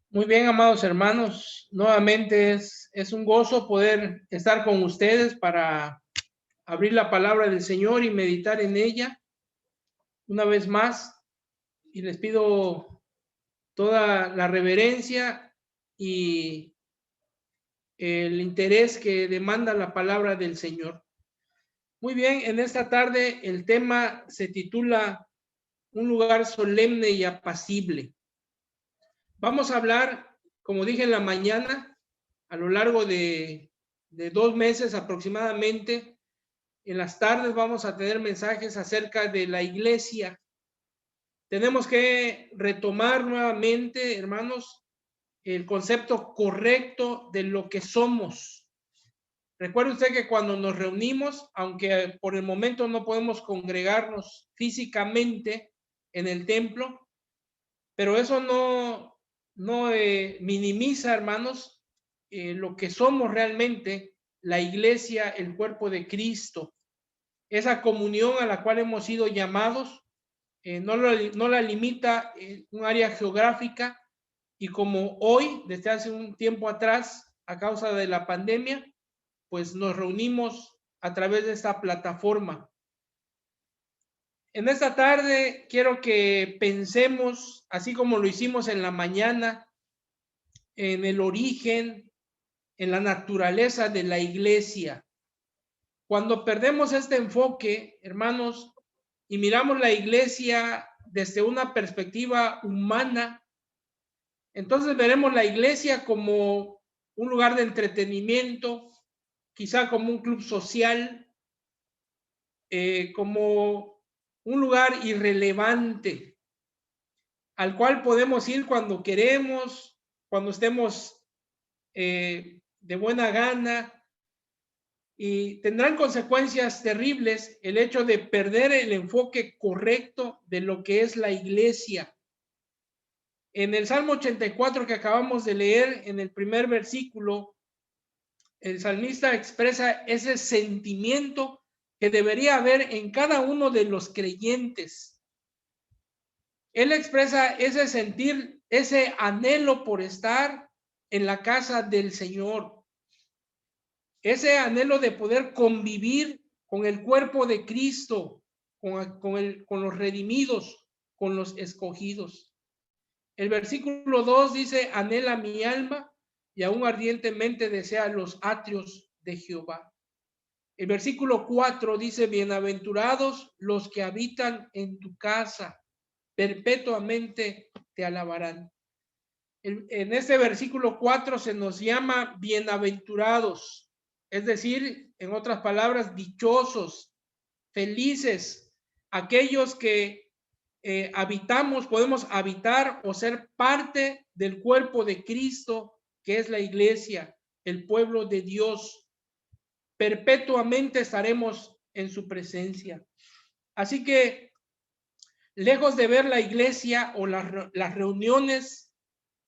Muy bien, amados hermanos, nuevamente es un gozo poder estar con ustedes para abrir la palabra del Señor y meditar en ella una vez más. Y les pido toda la reverencia y el interés que demanda la palabra del Señor. Muy bien, en esta tarde el tema se titula Un lugar solemne y apacible. Vamos a hablar, como dije en la mañana, a lo largo de 2 meses aproximadamente, en las tardes vamos a tener mensajes acerca de la iglesia. Tenemos que retomar nuevamente, hermanos, el concepto correcto de lo que somos. Recuerde usted que cuando nos reunimos, aunque por el momento no podemos congregarnos físicamente en el templo, pero eso no minimiza, hermanos, lo que somos realmente, la iglesia, el cuerpo de Cristo, esa comunión a la cual hemos sido llamados, no la limita un área geográfica, y como hoy, desde hace un tiempo atrás, a causa de la pandemia, pues nos reunimos a través de esta plataforma. En esta tarde quiero que pensemos, así como lo hicimos en la mañana, en el origen, en la naturaleza de la iglesia. Cuando perdemos este enfoque, hermanos, y miramos la iglesia desde una perspectiva humana, entonces veremos la iglesia como un lugar de entretenimiento, quizá como un club social, como un lugar irrelevante al cual podemos ir cuando queremos, cuando estemos de buena gana, y tendrán consecuencias terribles el hecho de perder el enfoque correcto de lo que es la iglesia. En el Salmo 84 que acabamos de leer, en el primer versículo, el salmista expresa ese sentimiento que debería haber en cada uno de los creyentes. Él expresa ese sentir, ese anhelo por estar en la casa del Señor, ese anhelo de poder convivir con el cuerpo de Cristo, con los redimidos, con los escogidos. El versículo 2 dice: anhela mi alma y aún ardientemente desea los atrios de Jehová. El versículo 4 dice: bienaventurados los que habitan en tu casa, perpetuamente te alabarán. En este versículo 4 se nos llama bienaventurados, es decir, en otras palabras, dichosos, felices, aquellos que habitamos, podemos habitar o ser parte del cuerpo de Cristo, que es la iglesia, el pueblo de Dios. Perpetuamente estaremos en su presencia. Así que, lejos de ver la iglesia o las reuniones,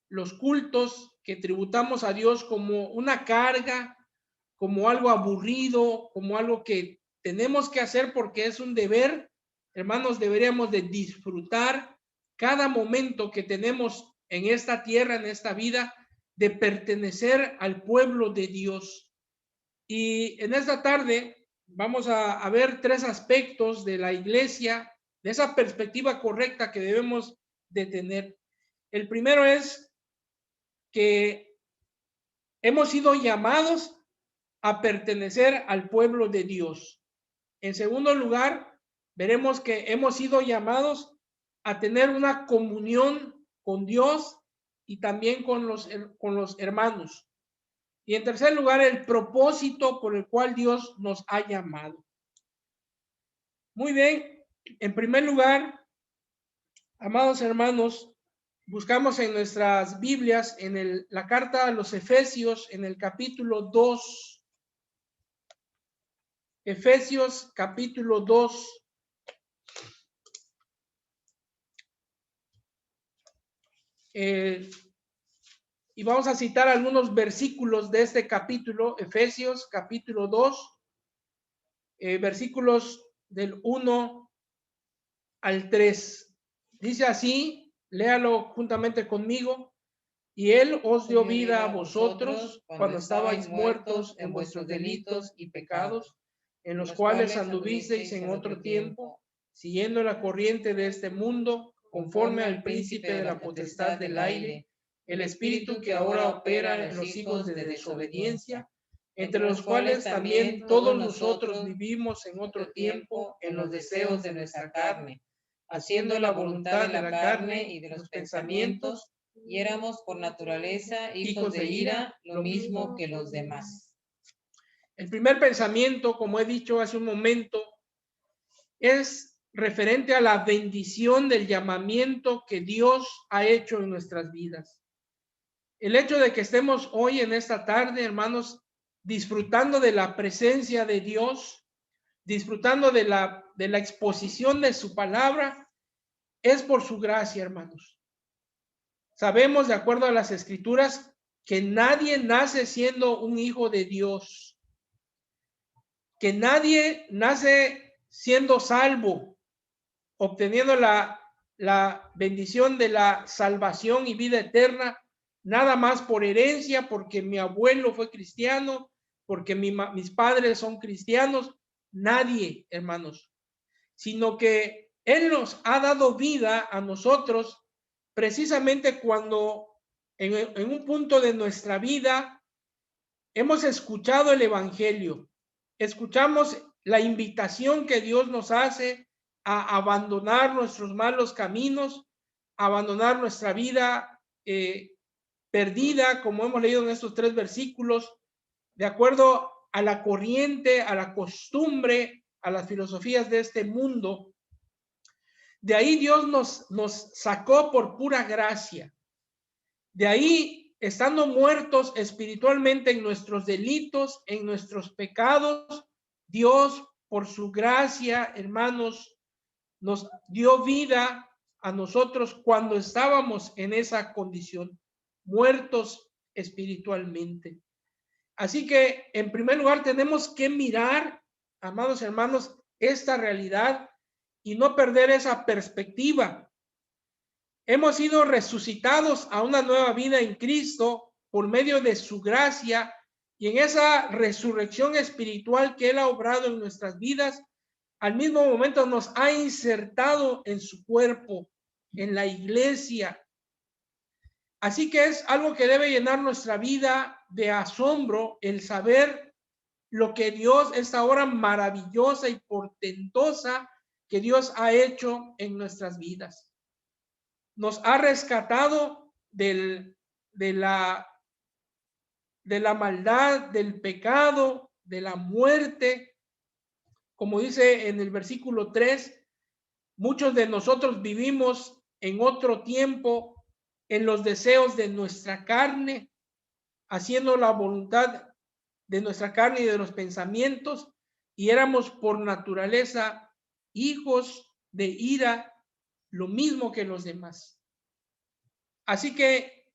los cultos que tributamos a Dios como una carga, como algo aburrido, como algo que tenemos que hacer porque es un deber, hermanos, deberíamos de disfrutar cada momento que tenemos en esta tierra, en esta vida, de pertenecer al pueblo de Dios. Y en esta tarde vamos a ver 3 aspectos de la iglesia, de esa perspectiva correcta que debemos de tener. El primero es que hemos sido llamados a pertenecer al pueblo de Dios. En segundo lugar, veremos que hemos sido llamados a tener una comunión con Dios y también con los hermanos. Y en tercer lugar, el propósito por el cual Dios nos ha llamado. Muy bien, en primer lugar, amados hermanos, buscamos en nuestras Biblias, en la carta a los Efesios, en el capítulo 2. Efesios capítulo 2. Y vamos a citar algunos versículos de este capítulo, Efesios capítulo 2, versículos del 1 al 3. Dice así, léalo juntamente conmigo. Y Él os dio vida a vosotros cuando estabais muertos en vuestros delitos y pecados, en los cuales anduvisteis en otro tiempo, siguiendo la corriente de este mundo, conforme al príncipe de la potestad del aire, el espíritu que ahora opera en los hijos de desobediencia, entre los cuales también todos nosotros vivimos en otro tiempo en los deseos de nuestra carne, haciendo la voluntad de la carne y de los pensamientos, y éramos por naturaleza hijos de ira, lo mismo que los demás. El primer pensamiento, como he dicho hace un momento, es referente a la bendición del llamamiento que Dios ha hecho en nuestras vidas. El hecho de que estemos hoy en esta tarde, hermanos, disfrutando de la presencia de Dios, disfrutando de la exposición de su palabra, es por su gracia, hermanos. Sabemos, de acuerdo a las Escrituras, que nadie nace siendo un hijo de Dios, que nadie nace siendo salvo, obteniendo la bendición de la salvación y vida eterna, nada más por herencia, porque mi abuelo fue cristiano, porque mis padres son cristianos. Nadie, hermanos, sino que Él nos ha dado vida a nosotros precisamente cuando en un punto de nuestra vida hemos escuchado el Evangelio, escuchamos la invitación que Dios nos hace a abandonar nuestros malos caminos, a abandonar nuestra vida perdida, como hemos leído en estos 3 versículos, de acuerdo a la corriente, a la costumbre, a las filosofías de este mundo. De ahí Dios nos sacó por pura gracia. De ahí, estando muertos espiritualmente en nuestros delitos, en nuestros pecados, Dios, por su gracia, hermanos, nos dio vida a nosotros cuando estábamos en esa condición, muertos espiritualmente. Así que, en primer lugar, tenemos que mirar, amados hermanos, esta realidad y no perder esa perspectiva. Hemos sido resucitados a una nueva vida en Cristo por medio de su gracia, y en esa resurrección espiritual que Él ha obrado en nuestras vidas, al mismo momento nos ha insertado en su cuerpo, en la iglesia. Así que es algo que debe llenar nuestra vida de asombro, el saber lo que Dios, esta obra maravillosa y portentosa que Dios ha hecho en nuestras vidas. Nos ha rescatado de la maldad, del pecado, de la muerte. Como dice en el versículo 3, muchos de nosotros vivimos en otro tiempo en los deseos de nuestra carne, haciendo la voluntad de nuestra carne y de los pensamientos, y éramos por naturaleza hijos de ira, lo mismo que los demás. Así que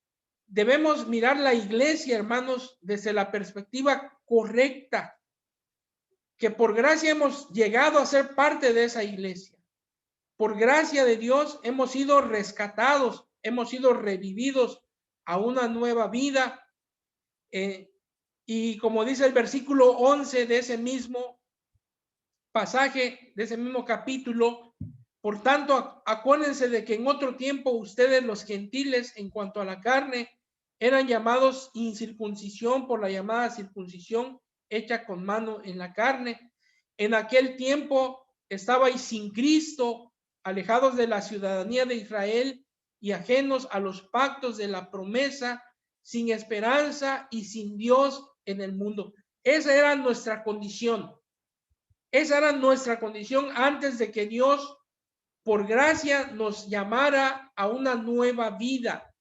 debemos mirar la iglesia, hermanos, desde la perspectiva correcta, que por gracia hemos llegado a ser parte de esa iglesia. Por gracia de Dios hemos sido rescatados, hemos sido revividos a una nueva vida. Y como dice el versículo 11 de ese mismo pasaje, de ese mismo capítulo, por tanto, acuérdense de que en otro tiempo ustedes, los gentiles, en cuanto a la carne, eran llamados incircuncisión por la llamada circuncisión hecha con mano en la carne. En aquel tiempo estabais sin Cristo, alejados de la ciudadanía de Israel y ajenos a los pactos de la promesa, sin esperanza y sin Dios en el mundo. Esa era nuestra condición. Esa era nuestra condición antes de que Dios, por gracia, nos llamara a una nueva vida.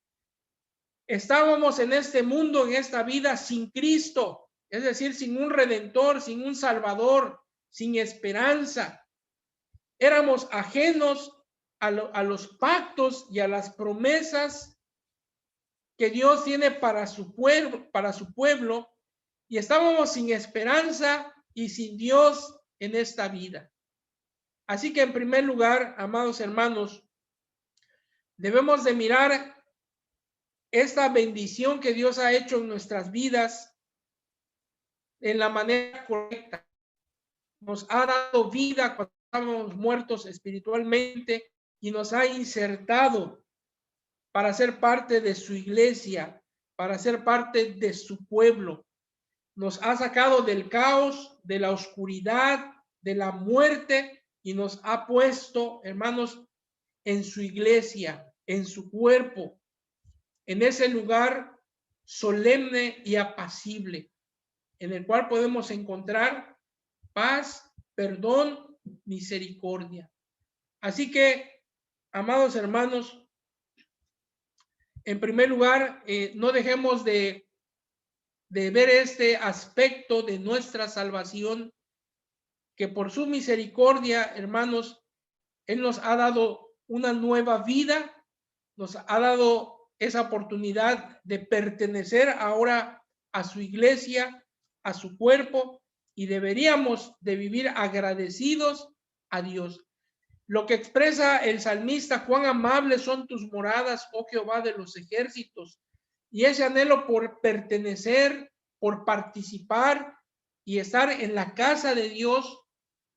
Estábamos en este mundo, en esta vida, sin Cristo, es decir, sin un redentor, sin un salvador, sin esperanza. Éramos ajenos a los pactos y a las promesas que Dios tiene para su pueblo, y estábamos sin esperanza y sin Dios en esta vida. Así que en primer lugar, amados hermanos, debemos de mirar esta bendición que Dios ha hecho en nuestras vidas en la manera correcta. Nos ha dado vida cuando estábamos muertos espiritualmente y nos ha insertado para ser parte de su iglesia, para ser parte de su pueblo. Nos ha sacado del caos, de la oscuridad, de la muerte y nos ha puesto, hermanos, en su iglesia, en su cuerpo, en ese lugar solemne y apacible, en el cual podemos encontrar paz, perdón, misericordia. Así que, amados hermanos, en primer lugar, no dejemos de ver este aspecto de nuestra salvación, que por su misericordia, hermanos, Él nos ha dado una nueva vida, nos ha dado esa oportunidad de pertenecer ahora a su iglesia, a su cuerpo, y deberíamos de vivir agradecidos a Dios. Lo que expresa el salmista: cuán amables son tus moradas, oh Jehová de los ejércitos. Y ese anhelo por pertenecer, por participar y estar en la casa de Dios,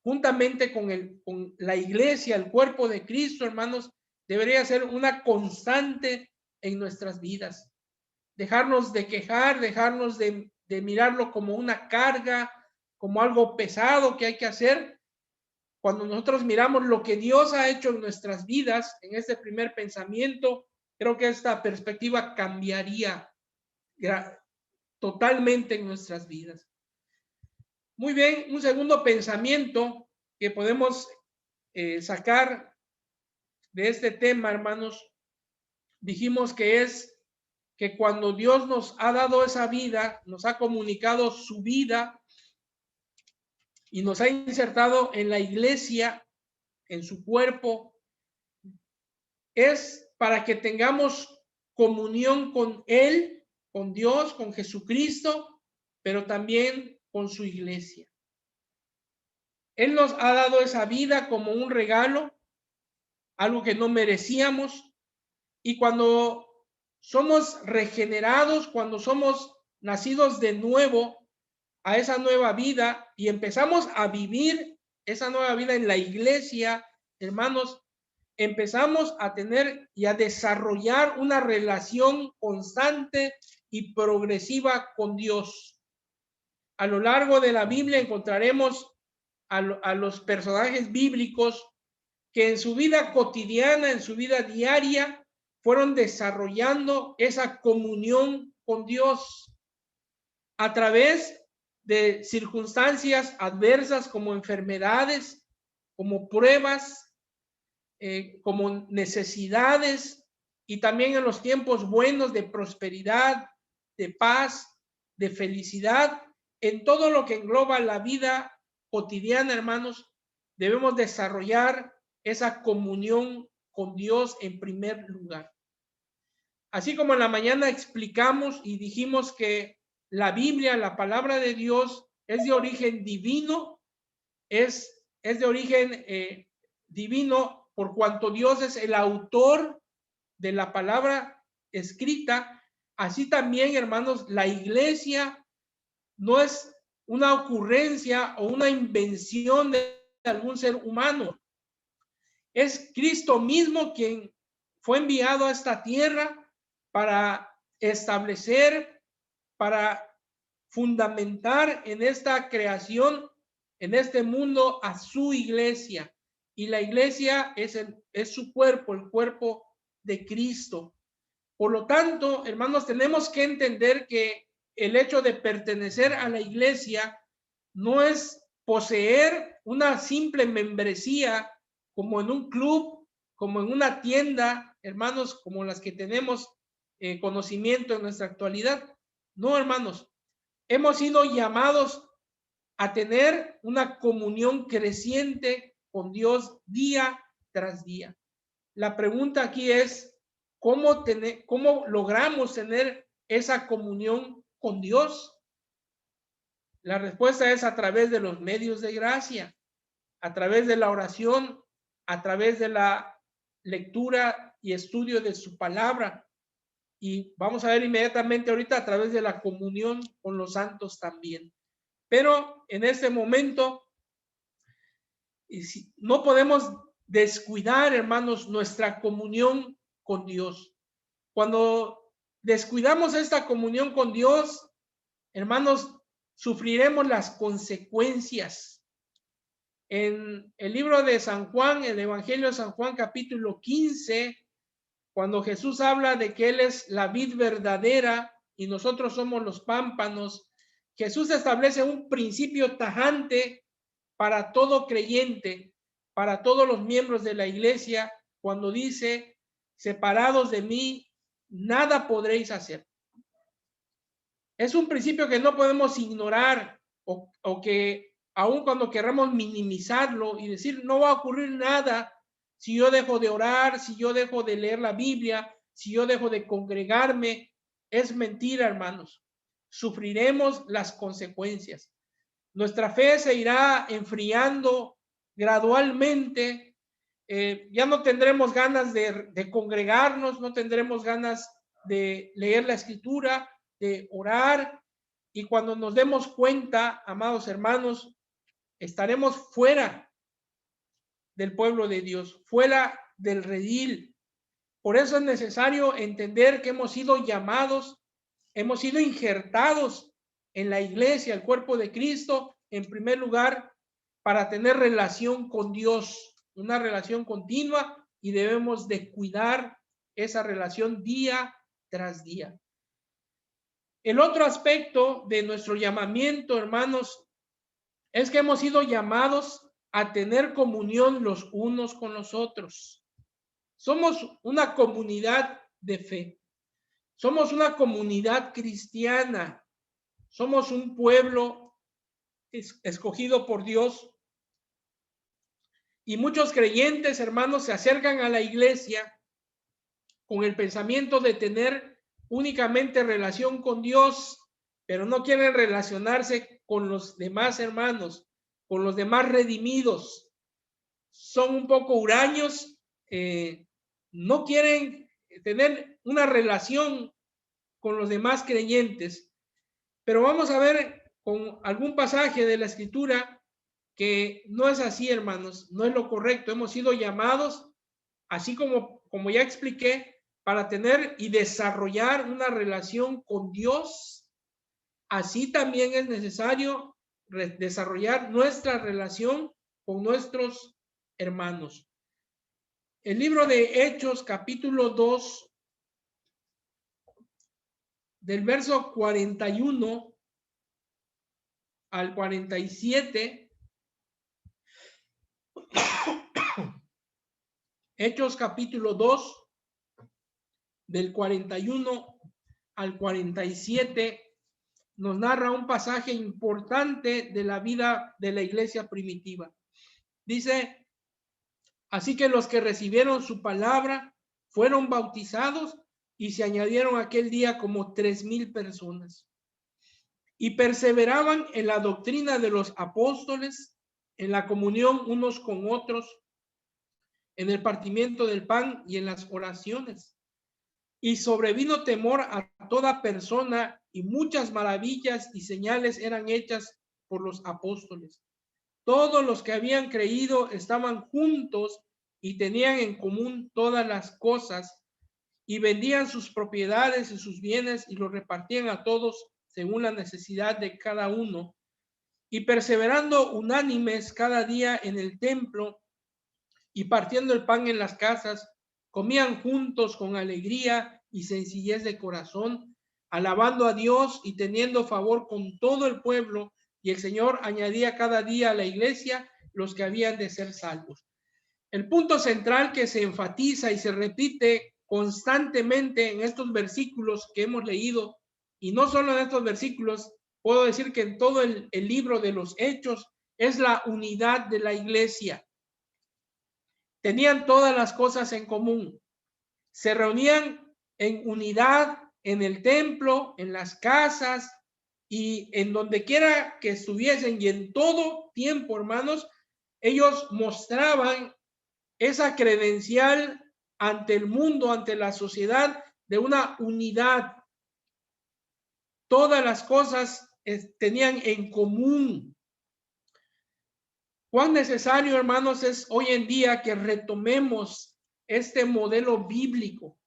juntamente con la iglesia, el cuerpo de Cristo, hermanos, debería ser una constante en nuestras vidas. Dejarnos de quejar, dejarnos de mirarlo como una carga, como algo pesado que hay que hacer. Cuando nosotros miramos lo que Dios ha hecho en nuestras vidas, en este primer pensamiento, creo que esta perspectiva cambiaría totalmente en nuestras vidas. Muy bien, un segundo pensamiento que podemos sacar de este tema, hermanos, dijimos que es que cuando Dios nos ha dado esa vida, nos ha comunicado su vida y nos ha insertado en la iglesia, en su cuerpo, es para que tengamos comunión con Él, con Dios, con Jesucristo, pero también con su iglesia. Él nos ha dado esa vida como un regalo, algo que no merecíamos, y cuando somos regenerados, cuando somos nacidos de nuevo a esa nueva vida y empezamos a vivir esa nueva vida en la iglesia, hermanos, empezamos a tener y a desarrollar una relación constante y progresiva con Dios. A lo largo de la Biblia encontraremos a los personajes bíblicos que en su vida cotidiana, en su vida diaria, fueron desarrollando esa comunión con Dios a través de circunstancias adversas como enfermedades, como pruebas, como necesidades, y también en los tiempos buenos de prosperidad, de paz, de felicidad. En todo lo que engloba la vida cotidiana, hermanos, debemos desarrollar esa comunión con Dios en primer lugar. Así como en la mañana explicamos y dijimos que la Biblia, la palabra de Dios, es de origen divino, es de origen divino por cuanto Dios es el autor de la palabra escrita. Así también, hermanos, la iglesia no es una ocurrencia o una invención de algún ser humano. Es Cristo mismo quien fue enviado a esta tierra para establecer, para fundamentar en esta creación, en este mundo, a su iglesia. Y la iglesia es su cuerpo, el cuerpo de Cristo. Por lo tanto, hermanos, tenemos que entender que el hecho de pertenecer a la iglesia no es poseer una simple membresía como en un club, como en una tienda, hermanos, como las que tenemos conocimiento en nuestra actualidad. No, hermanos, hemos sido llamados a tener una comunión creciente con Dios día tras día. La pregunta aquí es, ¿cómo logramos tener esa comunión con Dios? La respuesta es a través de los medios de gracia, a través de la oración, a través de la lectura y estudio de su palabra. Y vamos a ver inmediatamente ahorita a través de la comunión con los santos también. Pero en este momento, no podemos descuidar, hermanos, nuestra comunión con Dios. Cuando descuidamos esta comunión con Dios, hermanos, sufriremos las consecuencias. En el libro de San Juan, el Evangelio de San Juan, capítulo 15, cuando Jesús habla de que Él es la vid verdadera y nosotros somos los pámpanos, Jesús establece un principio tajante para todo creyente, para todos los miembros de la iglesia, cuando dice, separados de mí, nada podréis hacer. Es un principio que no podemos ignorar o que aun cuando queramos minimizarlo y decir, no va a ocurrir nada si yo dejo de orar, si yo dejo de leer la Biblia, si yo dejo de congregarme, es mentira, hermanos. Sufriremos las consecuencias. Nuestra fe se irá enfriando gradualmente. Ya no tendremos ganas de congregarnos, no tendremos ganas de leer la escritura, de orar. Y cuando nos demos cuenta, amados hermanos, estaremos fuera del pueblo de Dios, fuera del redil. Por eso es necesario entender que hemos sido llamados, hemos sido injertados en la iglesia, el cuerpo de Cristo, en primer lugar, para tener relación con Dios, una relación continua, y debemos de cuidar esa relación día tras día. El otro aspecto de nuestro llamamiento, hermanos, es que hemos sido llamados a tener comunión los unos con los otros. Somos una comunidad de fe. Somos una comunidad cristiana. Somos un pueblo escogido por Dios. Y muchos creyentes, hermanos, se acercan a la iglesia con el pensamiento de tener únicamente relación con Dios, pero no quieren relacionarse con los demás hermanos, con los demás redimidos. Son un poco huraños, no quieren tener una relación con los demás creyentes. Pero vamos a ver con algún pasaje de la Escritura que no es así, hermanos, no es lo correcto. Hemos sido llamados, así como ya expliqué, para tener y desarrollar una relación con Dios. Así también es necesario desarrollar nuestra relación con nuestros hermanos. El libro de Hechos, capítulo 2, del verso 41 al 47, Hechos capítulo 2, del 41 al 47, nos narra un pasaje importante de la vida de la iglesia primitiva. Dice, así que los que recibieron su palabra fueron bautizados y se añadieron aquel día como 3,000 personas. Y perseveraban en la doctrina de los apóstoles, en la comunión unos con otros, en el partimiento del pan y en las oraciones. Y sobrevino temor a toda persona, y muchas maravillas y señales eran hechas por los apóstoles. Todos los que habían creído estaban juntos y tenían en común todas las cosas, y vendían sus propiedades y sus bienes y los repartían a todos según la necesidad de cada uno. Y perseverando unánimes cada día en el templo y partiendo el pan en las casas, comían juntos con alegría y sencillez de corazón, alabando a Dios y teniendo favor con todo el pueblo, y el Señor añadía cada día a la iglesia los que habían de ser salvos. El punto central que se enfatiza y se repite constantemente en estos versículos que hemos leído, y no solo en estos versículos, puedo decir que en todo el libro de los Hechos, es la unidad de la iglesia. Tenían todas las cosas en común. Se reunían en unidad en el templo, en las casas y en donde quiera que estuviesen, y en todo tiempo, hermanos, ellos mostraban esa credencial ante el mundo, ante la sociedad, de una unidad. Todas las cosas tenían en común. Cuán necesario, hermanos, es hoy en día que retomemos este modelo bíblico.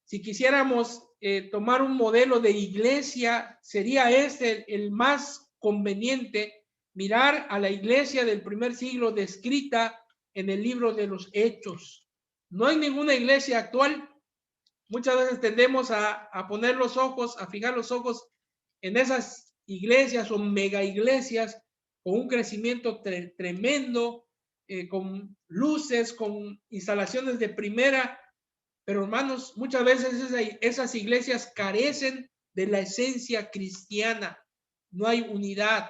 Si quisiéramos tomar un modelo de iglesia, sería este el más conveniente, mirar a la iglesia del primer siglo descrita en el libro de los Hechos. No hay ninguna iglesia actual. Muchas veces tendemos a poner los ojos, a fijar los ojos en esas iglesias o mega iglesias con un crecimiento tremendo, con luces, con instalaciones de primera. Pero hermanos, muchas veces esas iglesias carecen de la esencia cristiana. No hay unidad,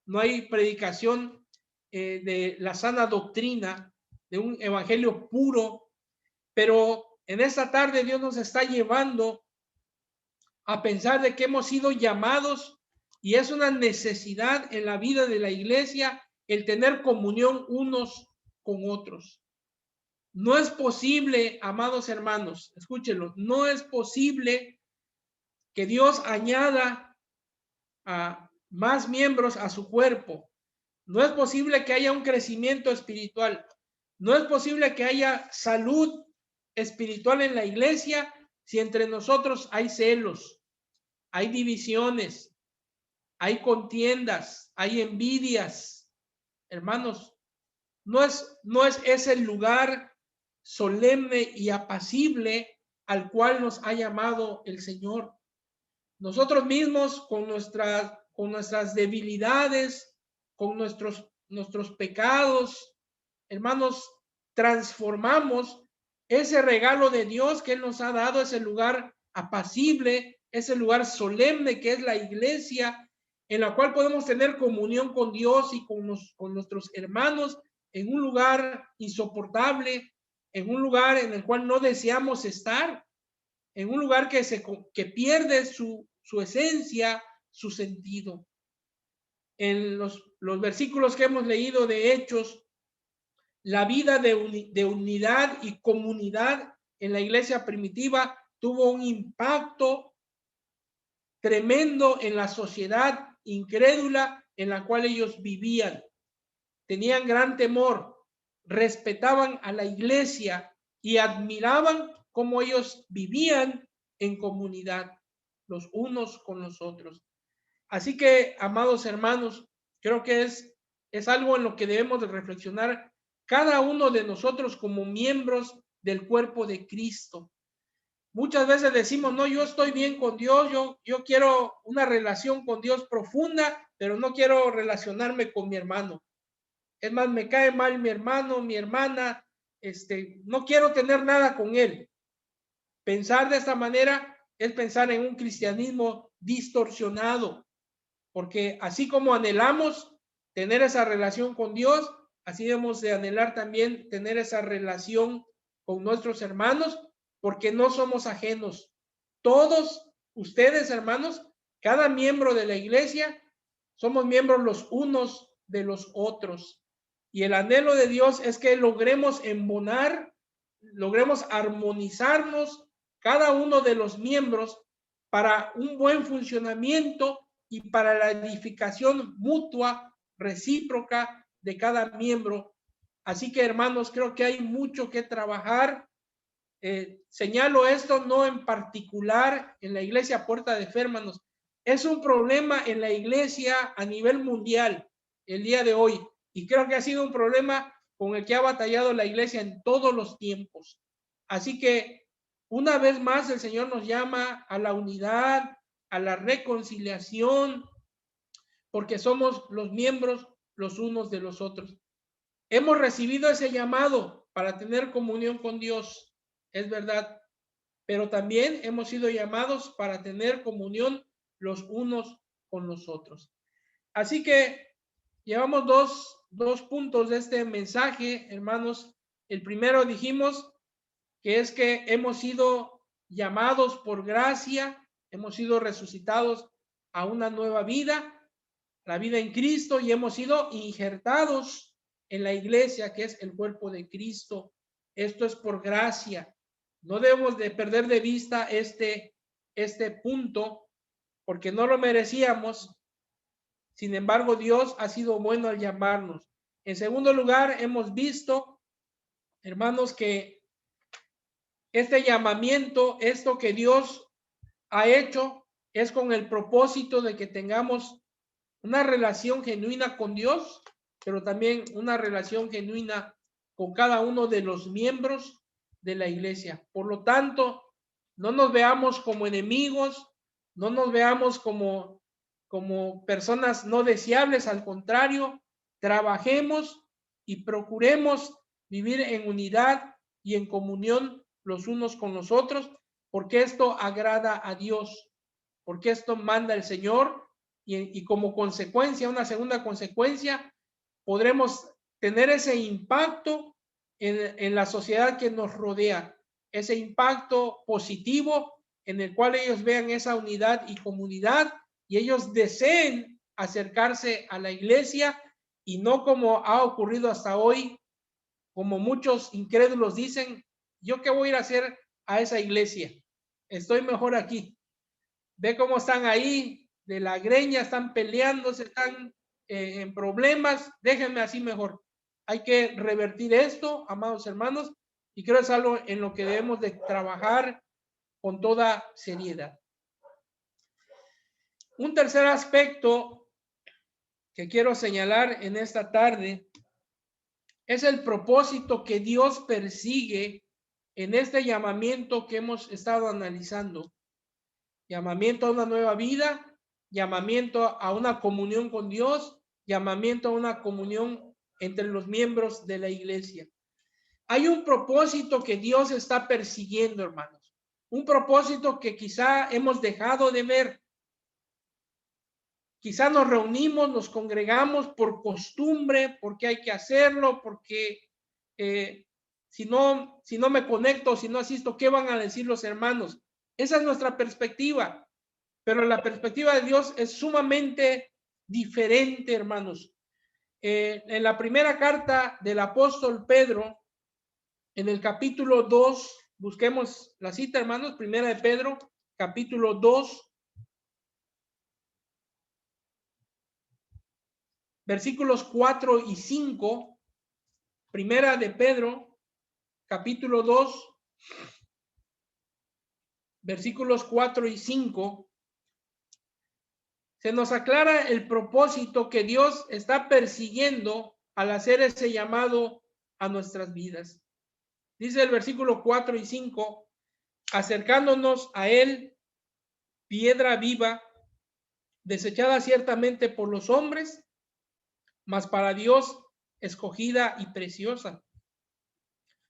no hay predicación de la sana doctrina, de un evangelio puro. Pero en esta tarde Dios nos está llevando a pensar de que hemos sido llamados y es una necesidad en la vida de la iglesia el tener comunión unos con otros. No es posible, amados hermanos, escúchenlo, no es posible que Dios añada a más miembros a su cuerpo. No es posible que haya un crecimiento espiritual. No es posible que haya salud espiritual en la iglesia si entre nosotros hay celos, hay divisiones, hay contiendas, hay envidias. Hermanos, no es ese lugar solemne y apacible al cual nos ha llamado el Señor. Nosotros mismos con nuestras debilidades, con nuestros pecados, hermanos, transformamos ese regalo de Dios que Él nos ha dado, ese lugar apacible, ese lugar solemne que es la iglesia, en la cual podemos tener comunión con Dios y con nuestros hermanos, en un lugar insoportable, en un lugar en el cual no deseamos estar, en un lugar que pierde su esencia, su sentido. En los versículos que hemos leído de Hechos, la vida de unidad y comunidad en la iglesia primitiva tuvo un impacto tremendo en la sociedad incrédula en la cual ellos vivían. Tenían gran temor, respetaban a la iglesia y admiraban cómo ellos vivían en comunidad, los unos con los otros. Así que, amados hermanos, creo que es algo en lo que debemos de reflexionar cada uno de nosotros como miembros del cuerpo de Cristo. Muchas veces decimos, no, yo estoy bien con Dios, yo quiero una relación con Dios profunda, pero no quiero relacionarme con mi hermano. Es más, me cae mal mi hermano, mi hermana, no quiero tener nada con él. Pensar de esta manera es pensar en un cristianismo distorsionado, porque así como anhelamos tener esa relación con Dios, así debemos de anhelar también tener esa relación con nuestros hermanos, porque no somos ajenos. Todos ustedes, hermanos, cada miembro de la iglesia, somos miembros los unos de los otros. Y el anhelo de Dios es que logremos embonar, logremos armonizarnos cada uno de los miembros para un buen funcionamiento y para la edificación mutua, recíproca de cada miembro. Así que, hermanos, creo que hay mucho que trabajar. Señalo esto no en particular en la iglesia Puerta de Fe, hermanos. Es un problema en la iglesia a nivel mundial el día de hoy. Y creo que ha sido un problema con el que ha batallado la iglesia en todos los tiempos. Así que, una vez más, el Señor nos llama a la unidad, a la reconciliación, porque somos los miembros los unos de los otros. Hemos recibido ese llamado para tener comunión con Dios, es verdad, pero también hemos sido llamados para tener comunión los unos con los otros. Así que llevamos dos puntos de este mensaje, hermanos. El primero dijimos que es que hemos sido llamados por gracia, hemos sido resucitados a una nueva vida, la vida en Cristo, y hemos sido injertados en la iglesia, que es el cuerpo de Cristo. Esto es por gracia. No debemos de perder de vista este punto, porque no lo merecíamos. Sin embargo, Dios ha sido bueno al llamarnos. En segundo lugar, hemos visto, hermanos, que este llamamiento, esto que Dios ha hecho, es con el propósito de que tengamos una relación genuina con Dios, pero también una relación genuina con cada uno de los miembros de la iglesia. Por lo tanto, no nos veamos como enemigos, no nos veamos como personas no deseables, al contrario, trabajemos y procuremos vivir en unidad y en comunión los unos con los otros, porque esto agrada a Dios, porque esto manda el Señor, y como consecuencia, una segunda consecuencia, podremos tener ese impacto en la sociedad que nos rodea, ese impacto positivo en el cual ellos vean esa unidad y comunidad y ellos deseen acercarse a la iglesia, y no como ha ocurrido hasta hoy, como muchos incrédulos dicen: ¿yo qué voy a ir a hacer a esa iglesia? Estoy mejor aquí. Ve cómo están ahí, de la greña, están peleándose, están en problemas, déjenme así mejor. Hay que revertir esto, amados hermanos, y creo que es algo en lo que debemos de trabajar con toda seriedad. Un tercer aspecto que quiero señalar en esta tarde es el propósito que Dios persigue en este llamamiento que hemos estado analizando. Llamamiento a una nueva vida, llamamiento a una comunión con Dios, llamamiento a una comunión entre los miembros de la iglesia. Hay un propósito que Dios está persiguiendo, hermanos. Un propósito que quizá hemos dejado de ver. Quizá nos reunimos, nos congregamos por costumbre, porque hay que hacerlo, porque si no me conecto, si no asisto, ¿qué van a decir los hermanos? Esa es nuestra perspectiva, pero la perspectiva de Dios es sumamente diferente, hermanos. En la primera carta del apóstol Pedro, en el capítulo 2, busquemos la cita, hermanos, primera de Pedro, capítulo 2, versículos 4 y 5, primera de Pedro, capítulo 2, versículos 4 y 5, se nos aclara el propósito que Dios está persiguiendo al hacer ese llamado a nuestras vidas. Dice el versículo 4 y 5, acercándonos a Él, piedra viva, desechada ciertamente por los hombres, mas para Dios escogida y preciosa.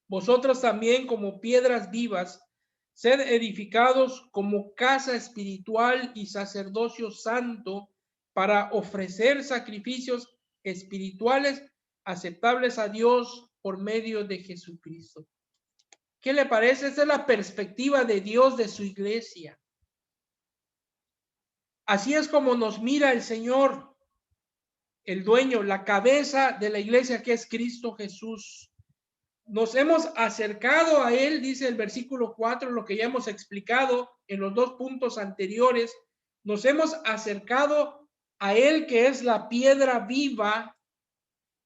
Vosotros también, como piedras vivas, sed edificados como casa espiritual y sacerdocio santo, para ofrecer sacrificios espirituales aceptables a Dios por medio de Jesucristo. ¿Qué le parece? Esa es la perspectiva de Dios de su iglesia. Así es como nos mira el Señor, el dueño, la cabeza de la iglesia, que es Cristo Jesús. Nos hemos acercado a Él, dice el versículo 4, lo que ya hemos explicado en los dos puntos anteriores. Nos hemos acercado a Él, que es la piedra viva,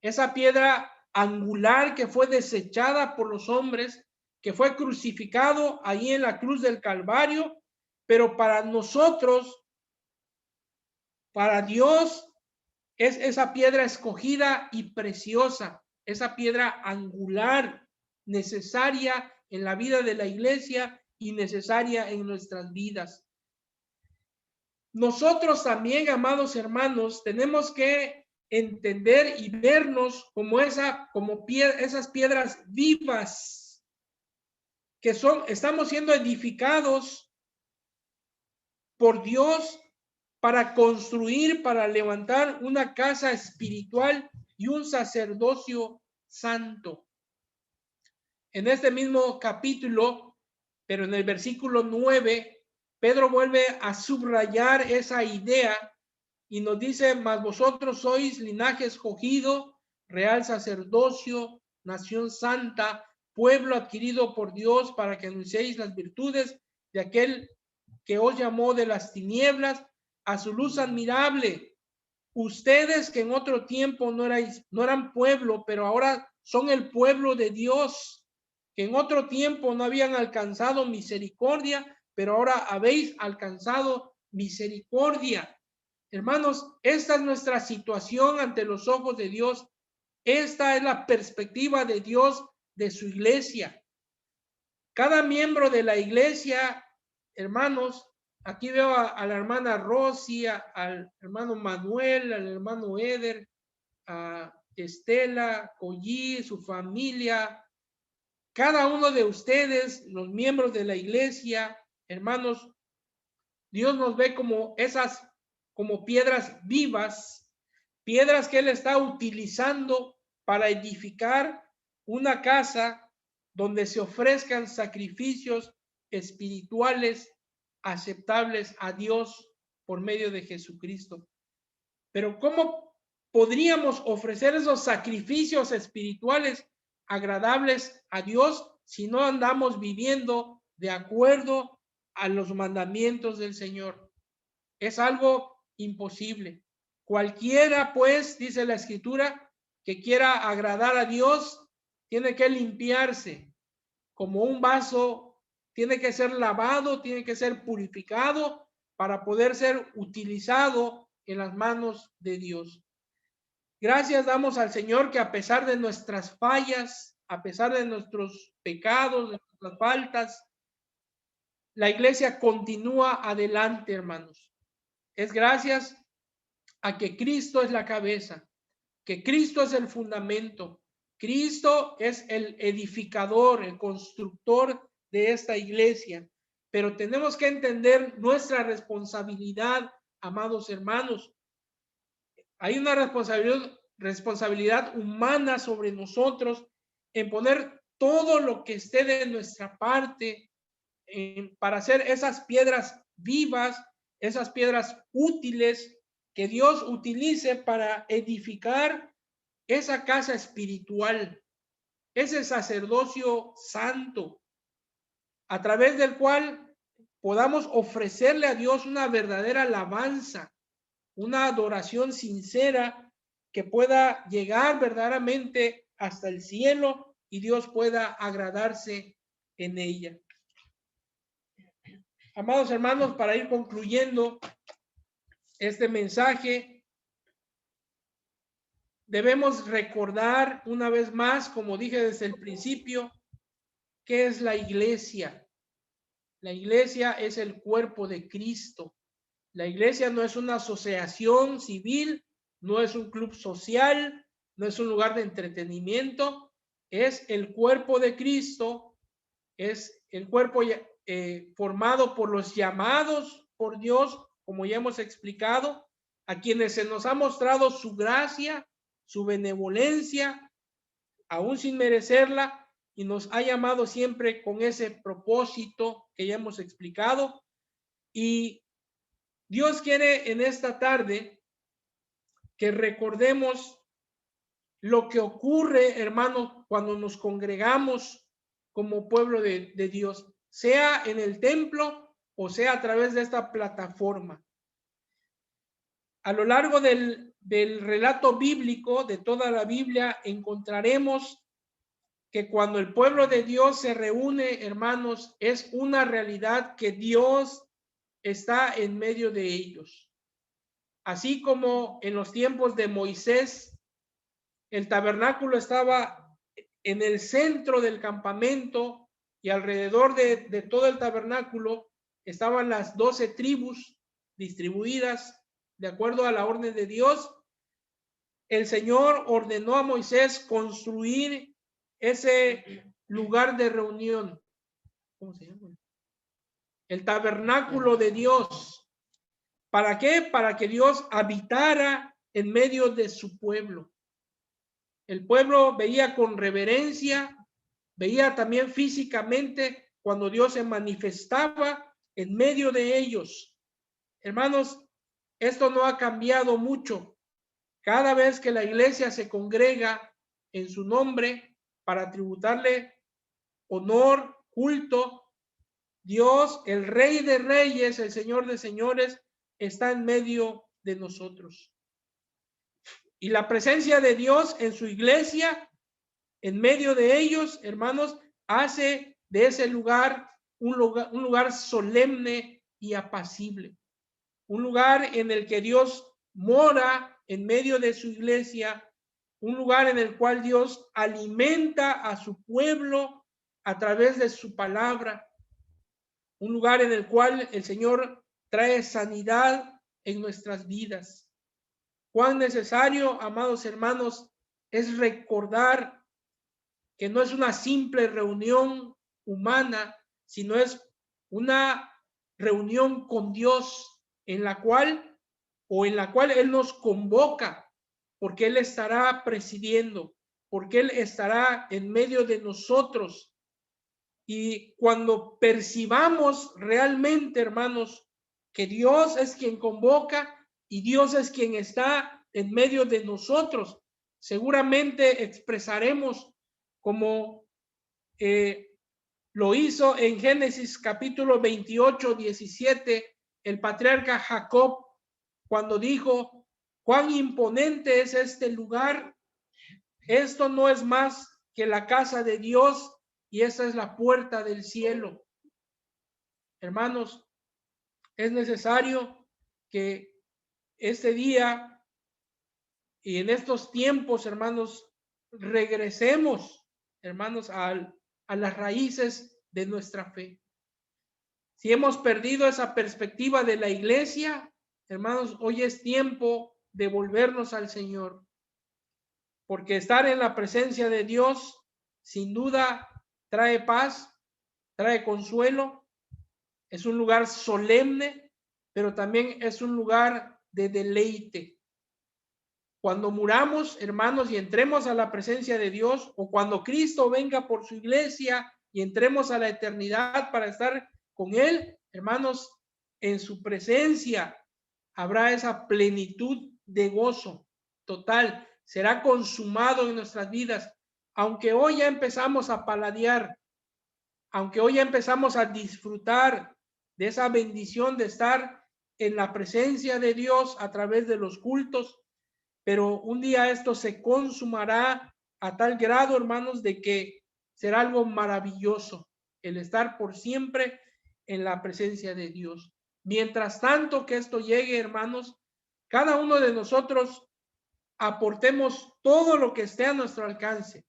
esa piedra angular que fue desechada por los hombres, que fue crucificado ahí en la cruz del Calvario, pero para nosotros, para Dios, es esa piedra escogida y preciosa, esa piedra angular, necesaria en la vida de la iglesia y necesaria en nuestras vidas. Nosotros también, amados hermanos, tenemos que entender y vernos como esas piedras vivas que estamos siendo edificados por Dios para construir, para levantar una casa espiritual y un sacerdocio santo. En este mismo capítulo, pero en el versículo 9, Pedro vuelve a subrayar esa idea y nos dice: mas vosotros sois linaje escogido, real sacerdocio, nación santa, pueblo adquirido por Dios para que anunciéis las virtudes de aquel que os llamó de las tinieblas a su luz admirable. Ustedes que en otro tiempo no eran pueblo, pero ahora son el pueblo de Dios, que en otro tiempo no habían alcanzado misericordia, pero ahora habéis alcanzado misericordia. Hermanos, esta es nuestra situación ante los ojos de Dios. Esta es la perspectiva de Dios de su iglesia. Cada miembro de la iglesia, hermanos, aquí veo a la hermana Rosy, al hermano Manuel, al hermano Eder, a Estela, Collí, su familia, cada uno de ustedes, los miembros de la iglesia, hermanos, Dios nos ve como como piedras vivas, piedras que Él está utilizando para edificar una casa donde se ofrezcan sacrificios espirituales aceptables a Dios por medio de Jesucristo. Pero ¿cómo podríamos ofrecer esos sacrificios espirituales agradables a Dios si no andamos viviendo de acuerdo a los mandamientos del Señor? Es algo imposible. Cualquiera, pues, dice la Escritura, que quiera agradar a Dios, tiene que limpiarse como un vaso, tiene que ser lavado, tiene que ser purificado para poder ser utilizado en las manos de Dios. Gracias damos al Señor que a pesar de nuestras fallas, a pesar de nuestros pecados, de nuestras faltas, la iglesia continúa adelante, hermanos. Es gracias a que Cristo es la cabeza, que Cristo es el fundamento, Cristo es el edificador, el constructor de esta iglesia. Pero tenemos que entender nuestra responsabilidad, amados hermanos. Hay una responsabilidad humana sobre nosotros en poner todo lo que esté de nuestra parte para hacer esas piedras vivas, esas piedras útiles que Dios utilice para edificar esa casa espiritual, ese sacerdocio santo, a través del cual podamos ofrecerle a Dios una verdadera alabanza, una adoración sincera que pueda llegar verdaderamente hasta el cielo y Dios pueda agradarse en ella. Amados hermanos, para ir concluyendo este mensaje, debemos recordar una vez más, como dije desde el principio, ¿qué es la iglesia? La iglesia es el cuerpo de Cristo. La iglesia no es una asociación civil, no es un club social, no es un lugar de entretenimiento, es el cuerpo de Cristo, es el cuerpo formado por los llamados por Dios, como ya hemos explicado, a quienes se nos ha mostrado su gracia, su benevolencia, aún sin merecerla, y nos ha llamado siempre con ese propósito que ya hemos explicado. Y Dios quiere en esta tarde que recordemos lo que ocurre, hermanos, cuando nos congregamos como pueblo de Dios, sea en el templo o sea a través de esta plataforma. A lo largo del relato bíblico, de toda la Biblia, encontraremos que cuando el pueblo de Dios se reúne, hermanos, es una realidad que Dios está en medio de ellos. Así como en los tiempos de Moisés, el tabernáculo estaba en el centro del campamento y alrededor de todo el tabernáculo estaban las 12 tribus distribuidas de acuerdo a la orden de Dios. El Señor ordenó a Moisés construir ese lugar de reunión. ¿Cómo se llama? El tabernáculo de Dios. ¿Para qué? Para que Dios habitara en medio de su pueblo. El pueblo veía con reverencia, veía también físicamente cuando Dios se manifestaba en medio de ellos. Hermanos, esto no ha cambiado mucho. Cada vez que la iglesia se congrega en su nombre para tributarle honor, culto, Dios, el Rey de Reyes, el Señor de Señores, está en medio de nosotros. Y la presencia de Dios en su iglesia, en medio de ellos, hermanos, hace de ese lugar un lugar solemne y apacible. Un lugar en el que Dios mora en medio de su iglesia, un lugar en el cual Dios alimenta a su pueblo a través de su palabra, un lugar en el cual el Señor trae sanidad en nuestras vidas. Cuán necesario, amados hermanos, es recordar que no es una simple reunión humana, sino es una reunión con Dios en la cual Él nos convoca, porque Él estará presidiendo, porque Él estará en medio de nosotros. Y cuando percibamos realmente, hermanos, que Dios es quien convoca y Dios es quien está en medio de nosotros, seguramente expresaremos como lo hizo en Génesis capítulo 28, 17, el patriarca Jacob, cuando dijo: cuán imponente es este lugar, esto no es más que la casa de Dios y esa es la puerta del cielo. Hermanos, es necesario que este día y en estos tiempos, hermanos, regresemos, hermanos, a las raíces de nuestra fe. Si hemos perdido esa perspectiva de la iglesia, hermanos, hoy es tiempo de volvernos al Señor, porque estar en la presencia de Dios sin duda trae paz, trae consuelo, es un lugar solemne, pero también es un lugar de deleite. Cuando muramos, hermanos, y entremos a la presencia de Dios, o cuando Cristo venga por su iglesia y entremos a la eternidad para estar con Él, hermanos, en su presencia habrá esa plenitud de gozo total. Será consumado en nuestras vidas. Aunque hoy ya empezamos a paladear, aunque hoy ya empezamos a disfrutar de esa bendición de estar en la presencia de Dios a través de los cultos, pero un día esto se consumará a tal grado, hermanos, de que será algo maravilloso el estar por siempre en la presencia de Dios. Mientras tanto que esto llegue, hermanos, cada uno de nosotros aportemos todo lo que esté a nuestro alcance.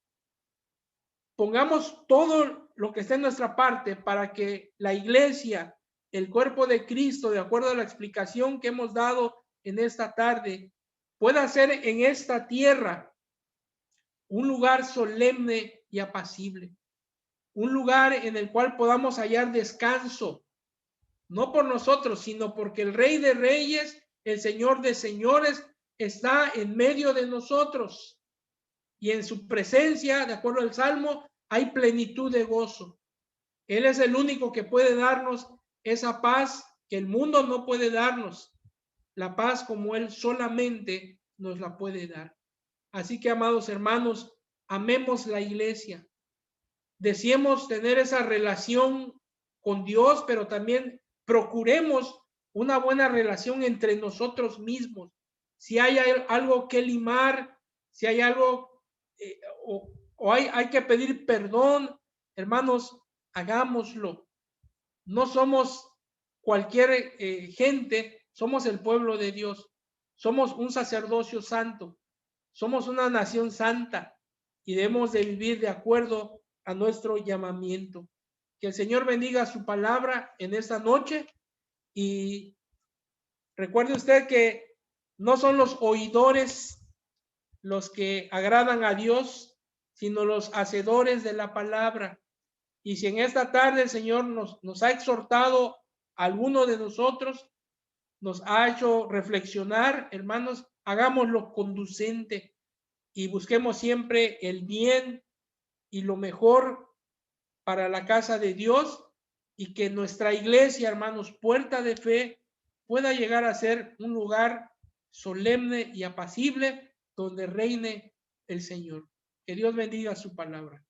Pongamos todo lo que esté en nuestra parte para que la iglesia, el cuerpo de Cristo, de acuerdo a la explicación que hemos dado en esta tarde, pueda ser en esta tierra un lugar solemne y apacible, un lugar en el cual podamos hallar descanso, no por nosotros, sino porque el Rey de Reyes, el Señor de Señores, está en medio de nosotros y en su presencia, de acuerdo al Salmo, hay plenitud de gozo. Él es el único que puede darnos esa paz que el mundo no puede darnos, la paz como Él solamente nos la puede dar. Así que, amados hermanos, amemos la iglesia. Deseemos tener esa relación con Dios, pero también procuremos una buena relación entre nosotros mismos. Si hay algo que limar, si hay algo o hay que pedir perdón, hermanos, hagámoslo. No somos cualquier gente, somos el pueblo de Dios, somos un sacerdocio santo, somos una nación santa y debemos de vivir de acuerdo a nuestro llamamiento. Que el Señor bendiga su palabra en esta noche y recuerde usted que no son los oidores los que agradan a Dios, sino los hacedores de la palabra. Y si en esta tarde el Señor nos ha exhortado a alguno de nosotros, nos ha hecho reflexionar, hermanos, hagámoslo conducente y busquemos siempre el bien y lo mejor para la casa de Dios y que nuestra iglesia, hermanos, Puerta de Fe, pueda llegar a ser un lugar solemne y apacible donde reine el Señor. Que Dios bendiga su palabra.